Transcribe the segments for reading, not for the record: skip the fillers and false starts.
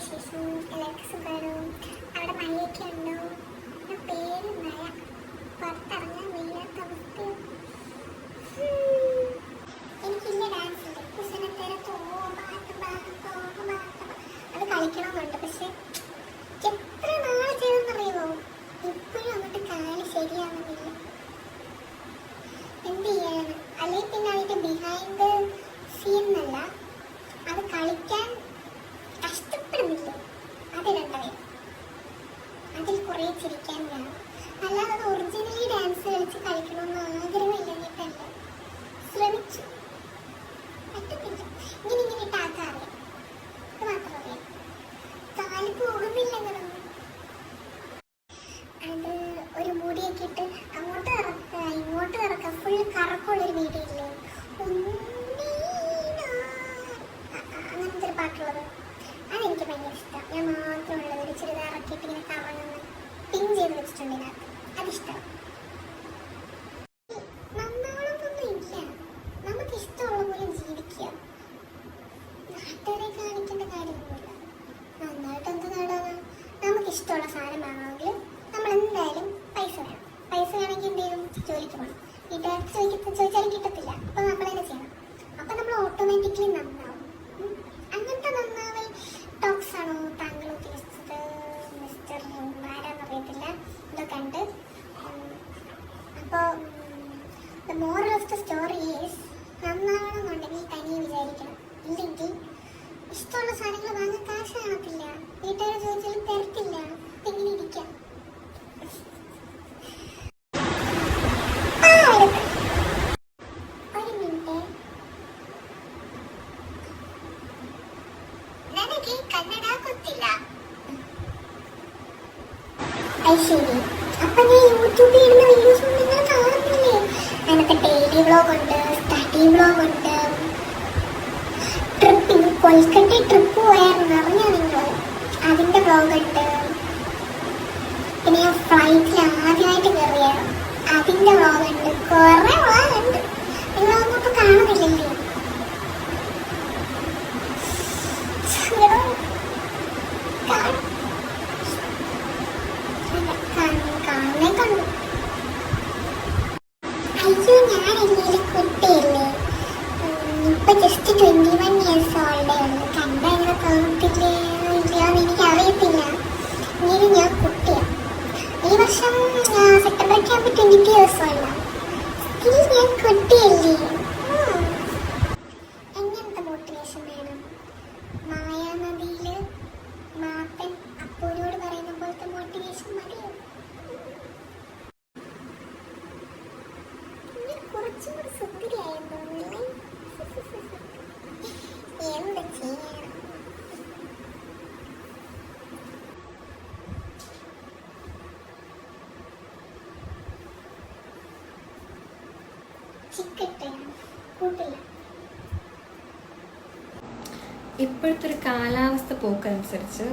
വിശേഷം? എല്ലാവർക്കും സുഖമാണോ? അവിടെ മഴയൊക്കെ ഉണ്ടോ? പേര് മഴ, പുറത്തിറങ്ങാൻ വയ്യാത്ത അവസ്ഥ. എനിക്കില്ല ഡാൻസ് ഉണ്ട്, കുസനത്തേരെ അത് കളിക്കണമെന്നുണ്ട്. പക്ഷെ എത്ര നാളെ ചെയ്തെന്നറിയുമോ, ഇപ്പോഴും അങ്ങോട്ട് കാല് ശരിയാവുന്നില്ല. എന്ത് ചെയ്യാനാണ്? അല്ലെങ്കിൽ പിന്നെ അതിന്റെ ബിഹൈൻഡ് സീൻ എന്നല്ല, അത് കളിക്കാൻ കഷ്ടപ്പെടുന്നില്ല. അത് രണ്ടായി അതിൽ കുറെ ചിരിക്കാൻ വേണം. അല്ലാതെ അത് ഒറിജിനലി ഡാൻസ് കളിച്ച് കളിക്കണമെന്ന് ആഗ്രഹമില്ലെന്നിട്ടല്ല, ശ്രമിച്ചു, പറ്റത്തില്ല. ഇങ്ങനെ ഇട്ടാക്കാൻ അറിയാം, അത് മാത്രം അറിയാം. കാല് പോകുന്നില്ല കിടന്നു. അത് ഒരു മുടിയൊക്കെ ഇട്ട് അങ്ങോട്ട് ഇറക്കുക ഇങ്ങോട്ട് ഇറക്കുക, ഫുൾ കറക്കമുള്ളൊരു വീഡിയോ ഇല്ലേ, അങ്ങനത്തെ ഒരു പാട്ടുള്ളത്, അതെനിക്ക് ഭയങ്കര ഇഷ്ടം. ഞാൻ മാത്രമുള്ളത് ഒരു ചുരിദാർ ഇറക്കിയിട്ട് ഇങ്ങനെ കറങ്ങുന്ന പിൻ ചെയ്ത് വെച്ചിട്ടുണ്ട് ഇതിനകത്ത്, അതിഷ്ടം. നന്നാവണമെന്നൊന്നും ഇല്ല, നമുക്ക് ഇഷ്ടമുള്ള പോലെ ജീവിക്കുക, നാട്ടുകാരെ കാണിക്കേണ്ട കാര്യമൊന്നുമില്ല. നന്നായിട്ട് എന്ത് നേടാനാ? നമുക്ക് ഇഷ്ടമുള്ള സാധനം വാങ്ങണമെങ്കിൽ നമ്മൾ എന്തായാലും പൈസ വേണം. പൈസ വേണമെങ്കിൽ എന്ത് ചെയ്യും? ജോലിക്ക് പോകണം. വീട്ടുകാർക്ക് ചോദിച്ചാലും കിട്ടത്തില്ല, അപ്പം നമ്മൾ തന്നെ ചെയ്യണം. അപ്പം നമ്മൾ ഓട്ടോമാറ്റിക്കലി നന്നാവും. അങ്ങനത്തെ നന്നാവൽ ടോക്സ് ആണോ താങ്കൾ ഉദ്ദേശിച്ചത് മിസ്റ്റർ ആരാന്നറിയത്തില്ല, ഇതൊക്കെ ഉണ്ട്. അപ്പോൾ the moral of the story is, നന്നാവണമെന്നുണ്ടെങ്കിൽ തനിയെ വിചാരിക്കണം. ഇല്ലെങ്കിൽ ഇഷ്ടമുള്ള സാധനങ്ങൾ വാങ്ങാൻ കാശ് കാണത്തില്ല, വീട്ടുകാരെ ചോദിച്ചാലും തരത്തില്ല. ഇങ്ങനെ ഇരിക്കാം. ഒരു മിനിറ്റ്, ನನಗೆ ಕನ್ನಡ ಗೊತ್ತಿಲ್ಲ. ശരി, അപ്പൊ ഞാൻ യൂട്യൂബിൽ ഇടുന്ന വീഡിയോസ് നിങ്ങൾ കാണുന്നില്ലേ? അതിനകത്ത് ഡെയിലി വ്ളോഗ് ഉണ്ട്, സ്റ്റഡി വ്ളോഗ് ഉണ്ട്, ട്രിപ്പിങ് കൊൽക്കട്ട ട്രിപ്പ് പോയായിരുന്നു അറിഞ്ഞോ നിങ്ങൾ, അതിന്റെ വ്ളോഗ് ഉണ്ട്. പിന്നെ ഞാൻ ഫ്ലൈറ്റിൽ ആദ്യമായിട്ട് കയറിയാണ്, അതിന്റെ വ്ളോഗ് ഉണ്ട്. കുറെ വ്ളോഗ് ഉണ്ട്, നിങ്ങളൊന്നും ഇപ്പൊ കാണുന്നില്ലല്ലേ? അയ്യോ, ഞാനല്ലേ കുട്ടിയല്ലേ, ഇപ്പൊ ജസ്റ്റ് 21 years ഓൾഡേ ഉള്ളു. കണ്ട അങ്ങനെ തോന്നത്തില്ലേ ഇല്ലയോന്ന് എനിക്ക് അറിയത്തില്ല. ഇങ്ങനെ ഞാൻ കുട്ടിയാണ്. ഈ വർഷം സെപ്റ്റംബറൊക്കെ ആകുമ്പോൾ 22 years ഓൾഡാണ്. സ്റ്റിൽ ഞാൻ കുട്ടിയല്ലേ. എങ്ങനത്തെ മോട്ടിവേഷൻ വേണം? മായാനദിയില് മാപ്പൻ അപ്പൂനോട് പറയുന്ന പോലത്തെ മോട്ടിവേഷൻ മതിയോ? കുറച്ചും കൂടി സുന്ദരിയായെന്ന് തോന്നുന്നില്ലേ? എന്ത് ചെയ്യണം? കൂട്ടില്ല. ഇപ്പോഴത്തെ ഒരു കാലാവസ്ഥ പോക്കനുസരിച്ച്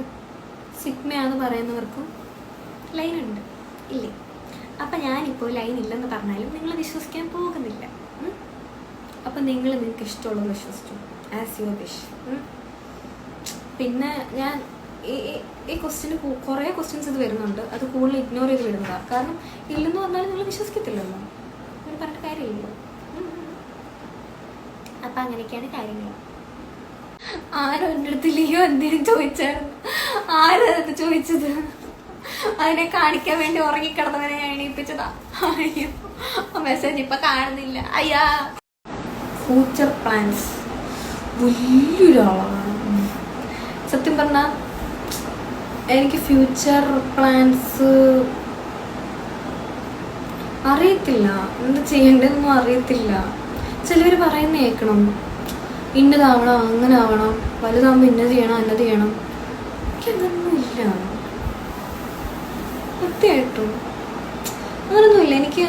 സിഗ്മയാന്ന് പറയുന്നവർക്കും ലൈനുണ്ട് ഇല്ലേ? അപ്പം ഞാനിപ്പോൾ ലൈൻ ഇല്ലെന്ന് പറഞ്ഞാലും നിങ്ങൾ വിശ്വസിക്കാൻ പോകുന്നില്ല. അപ്പം നിങ്ങൾക്ക് ഇഷ്ടമുള്ളത് വിശ്വസിച്ചു, ആസ് യുവർ വിഷ്. പിന്നെ ഞാൻ ഈ ക്വസ്റ്റ്യന് കുറേ ക്വസ്റ്റ്യൻസ് ഇത് വരുന്നുണ്ട്, അത് കൂടുതൽ ഇഗ്നോർ ചെയ്ത് വിടുന്നതാണ്. കാരണം ഇല്ലെന്ന് പറഞ്ഞാലും നിങ്ങൾ വിശ്വസിക്കത്തില്ലല്ലോ, അങ്ങനെ പറഞ്ഞിട്ട് കാര്യമില്ലല്ലോ. അപ്പം അങ്ങനെയൊക്കെയാണ് കാര്യങ്ങൾ. ആരോ എൻ്റെ അടുത്ത് ലിയോ എന്തെങ്കിലും ചോദിച്ചായിരുന്നു, ആരത് ചോദിച്ചത്? അതിനെ കാണിക്കാൻ വേണ്ടി ഉറങ്ങിക്കിടന്നവനെ ഞാൻ എണീപ്പിച്ചതാ. അയ്യോ, മെസ്സേജ് ഇപ്പൊ കാണുന്നില്ല. അയ്യാ, ഫ്യൂച്ചർ പ്ലാൻസ് വലിയൊരാളാണ് സത്യം പറഞ്ഞ. എനിക്ക് ഫ്യൂച്ചർ പ്ലാൻസ് അറിയത്തില്ല, എന്ത് ചെയ്യേണ്ടതെന്നൊന്നും അറിയത്തില്ല. ചിലവർ പറയുന്ന കേൾക്കണം, ഇന്നതാവണം, അങ്ങനെ ആവണം, വലുതാകുമ്പോൾ ഇന്നത് ചെയ്യണം, അന്നത് ചെയ്യണം. എനിക്കതൊന്നുമില്ല, സത്യമായിട്ടും അങ്ങനൊന്നുമില്ല. എനിക്ക്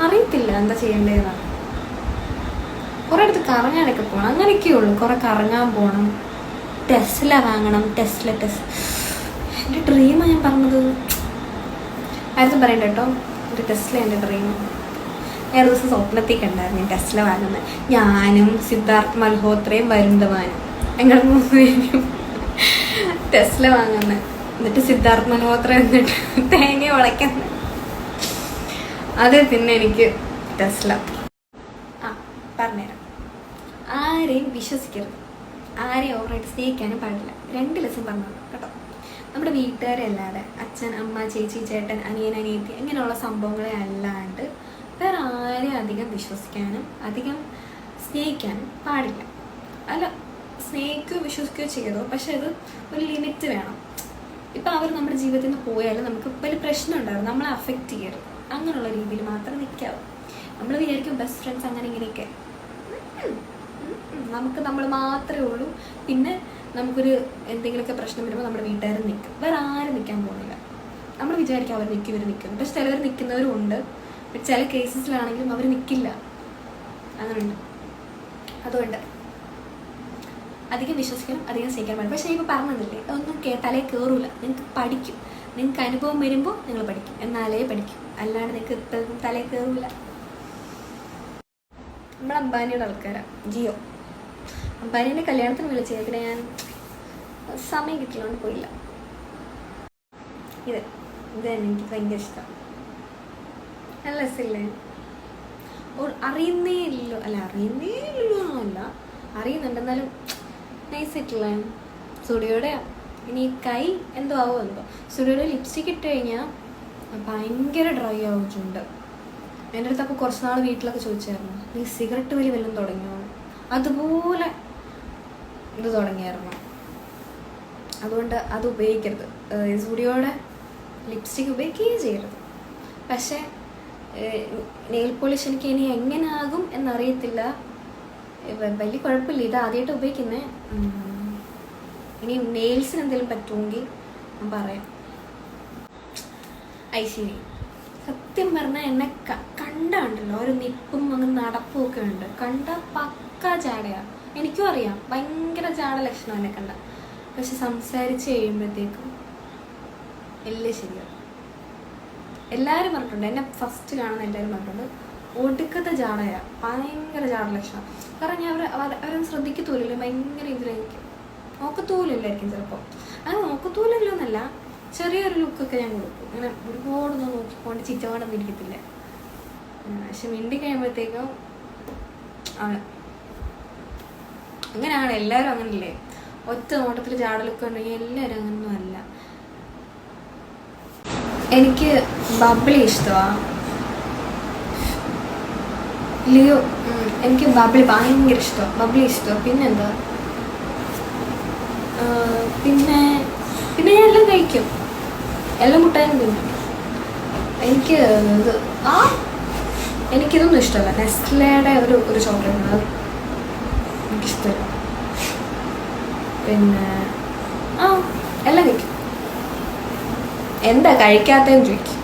അറിയത്തില്ല എന്താ ചെയ്യേണ്ടതെന്നാണ്. കുറെ അടുത്ത് കറങ്ങാനൊക്കെ പോകണം, അങ്ങനെയൊക്കെ ഉള്ളു. കുറെ കറങ്ങാൻ പോകണം, ടെസ്ല വാങ്ങണം. ടെസ്ല എൻ്റെ ഡ്രീമാണ് ഞാൻ പറഞ്ഞത്. ആരും പറയണ്ട കേട്ടോ, ഒരു ടെസ്ല എൻ്റെ ഡ്രീം. ഞാൻ ദിവസം സ്വപ്നത്തിൽ കണ്ടായിരുന്നു ഞാൻ ടെസ്ല വാങ്ങുന്നത്. ഞാനും സിദ്ധാർത്ഥ് മൽഹോത്രയും വരുൺ ധവാനും ഞങ്ങൾ 3 പേരും ടെസ്ല വാങ്ങുന്നത്, എന്നിട്ട് സിദ്ധാർത്ഥ് മൽഹോത്ര എന്നിട്ട് തേങ്ങ ഉളയ്ക്കുന്നത്. അത് പിന്നെ എനിക്ക് ടെസ്ല. ആ പറഞ്ഞുതരാം. ആരെയും വിശ്വസിക്കരുത്, ആരെയും ഓവറായിട്ട് സ്നേഹിക്കാനും പാടില്ല. 2 ലെസൺ പറഞ്ഞു കേട്ടോ. നമ്മുടെ വീട്ടുകാരെ അല്ലാതെ അച്ഛൻ, അമ്മ, ചേച്ചി, ചേട്ടൻ, അനിയൻ, അനിയത്തി ഇങ്ങനെയുള്ള സംഭവങ്ങളെ അല്ലാണ്ട് വേറെ ആരെയും അധികം വിശ്വസിക്കാനും അധികം സ്നേഹിക്കാനും പാടില്ല. അല്ല, സ്നേഹിക്കുകയോ വിശ്വസിക്കുകയോ ചെയ്തോ, പക്ഷെ അത് ഒരു ലിമിറ്റ് വേണം. ഇപ്പം അവർ നമ്മുടെ ജീവിതത്തിൽ നിന്ന് പോയാലും നമുക്ക് വലിയ പ്രശ്നം ഉണ്ടാവും, നമ്മളെ അഫക്റ്റ് ചെയ്യരുത്. അങ്ങനെയുള്ള രീതിയിൽ മാത്രം നിൽക്കാവും. നമ്മൾ വിചാരിക്കും ബെസ്റ്റ് ഫ്രണ്ട്സ് അങ്ങനെ ഇങ്ങനെയൊക്കെ. നമുക്ക് നമ്മൾ മാത്രമേ ഉള്ളൂ. പിന്നെ നമുക്കൊരു എന്തെങ്കിലുമൊക്കെ പ്രശ്നം വരുമ്പോൾ നമ്മുടെ വീട്ടുകാർ നിൽക്കും, വേറെ ആരും നിൽക്കാൻ പോകുന്നില്ല. നമ്മൾ വിചാരിക്കും അവർ നിൽക്കും, ഇവർ നിൽക്കുന്നു. പക്ഷെ ചിലവർ നിൽക്കുന്നവരും ഉണ്ട്. ചില കേസസിലാണെങ്കിലും അവർ നിൽക്കില്ല, അങ്ങനെയുണ്ട്. അതുകൊണ്ട് അധികം വിശ്വസിക്കണം, അധികം സ്നേഹിക്കാൻ പാടില്ല. പക്ഷേ ഇപ്പോൾ പറഞ്ഞതില്ലേ, അതൊന്നും തലയിൽ കയറൂല. നിങ്ങൾക്ക് പഠിക്കും, നിങ്ങൾക്ക് അനുഭവം വരുമ്പോൾ നിങ്ങൾ പഠിക്കും, എന്നാലേ പഠിക്കും. അല്ലാണ്ട് നിങ്ങൾക്ക് ഇപ്പോഴും തലയിൽ കയറൂല. നമ്മൾ അംബാനിയുടെ ആൾക്കാരാണ്. ജിയോ അംബാനിയുടെ കല്യാണത്തിന് വിളിച്ചേക്കിടെ ഞാൻ സമയം കിട്ടില്ലോണ്ട് പോയില്ല. ഇത് തന്നെ എനിക്ക് ഭയങ്കര ഇഷ്ടം. നല്ല രസമില്ലേ? അറിയുന്നേ ഇല്ലല്ലോ, അല്ല അറിയുന്നുണ്ട്, എന്നാലും നൈസായിട്ടില്ല. സ്റ്റുഡിയോയുടെ ഇനി കൈ എന്തോ ആവോ എന്തോ. സ്റ്റുഡിയോയുടെ ലിപ്സ്റ്റിക് ഇട്ട് കഴിഞ്ഞാൽ ഭയങ്കര ഡ്രൈ ആവുന്നുണ്ട്. എൻ്റെ അടുത്ത് അപ്പോൾ കുറച്ച് നാൾ വീട്ടിലൊക്കെ ചോദിച്ചായിരുന്നു, നീ സിഗരറ്റ് വലി വല്ലതും തുടങ്ങിയോ? അതുപോലെ ഇത് തുടങ്ങിയായിരുന്നു. അതുകൊണ്ട് അത് ഉപയോഗിക്കരുത്. സ്റ്റുഡിയോയുടെ ലിപ്സ്റ്റിക് ഉപയോഗിക്കുകയും ചെയ്യരുത്. പക്ഷേ നെയിൽ പോളിഷ് എനിക്ക് ഇനി എങ്ങനെ ആകും എന്നറിയത്തില്ല. വലിയ കുഴപ്പമില്ല, ഇത് ആദ്യമായിട്ട് ഉപയോഗിക്കുന്നത്. ഇനി നെയിൽസിന് എന്തെങ്കിലും പറ്റുമെങ്കിൽ ഞാൻ പറയാം. ഐശ്വര്യ സത്യം പറഞ്ഞാൽ എന്നെ കണ്ടുണ്ടല്ലോ, ഒരു നിപ്പും അങ്ങ് നടപ്പും ഒക്കെ ഉണ്ട്. കണ്ട പക്ക ജാടയാണ്. എനിക്കും അറിയാം ഭയങ്കര ജാട ലക്ഷണം എന്നെ കണ്ട. പക്ഷെ സംസാരിച്ച് കഴിയുമ്പോഴത്തേക്കും എല്ലാം ശരിയാണ്. എല്ലാവരും പറഞ്ഞിട്ടുണ്ട്, എന്നെ ഫസ്റ്റ് കാണുന്ന എല്ലാവരും പറഞ്ഞിട്ടുണ്ട് ഒടുക്കത്തെ ജാടയാ, ഭയങ്കര ജാട ലക്ഷണം. കാരണം ഞാൻ അവരൊന്നും ശ്രദ്ധിക്കത്തൂലല്ലോ, ഭയങ്കര ഇതിലായിരിക്കും, നോക്കത്തൂലില്ലായിരിക്കും ചിലപ്പോൾ. അങ്ങനെ നോക്കത്തൂലല്ലോ എന്നല്ല, ചെറിയൊരു ലുക്കൊക്കെ ഞാൻ കൊടുക്കും. അങ്ങനെ ഒരുപാടൊന്നും നോക്കിക്കൊണ്ട് ചിറ്റവാടൊന്നും ഇരിക്കത്തില്ല. പക്ഷെ മിണ്ടി കഴിയുമ്പോഴത്തേക്കും അങ്ങനെയാണ്. എല്ലാവരും അങ്ങനല്ലേ, ഒറ്റ നോട്ടത്തിൽ ജാട ലുക്ക് ഉണ്ടെങ്കിൽ എല്ലാവരും അങ്ങനൊന്നും അല്ല. എനിക്ക് ബബ്ലി ഇഷ്ടമാണ്, ലിയോ. എനിക്ക് ബബ്ലി ഭയങ്കര ഇഷ്ടമാണ്, ബബ്ലി ഇഷ്ടമാണ്. പിന്നെന്താ, പിന്നെ ഞാൻ എല്ലാം കഴിക്കും, എല്ലാം മുട്ടായും തിന്നും. എനിക്കിതൊന്നും ഇഷ്ടമല്ല. നെസ്ലയുടെ ഒരു ചോക്ലേറ്റ് ഉണ്ട്, അത് എനിക്കിഷ്ടമല്ല. പിന്നെ എല്ലാം കഴിക്കും. എന്താ കഴിക്കാത്തതെന്ന് ചോദിക്കും.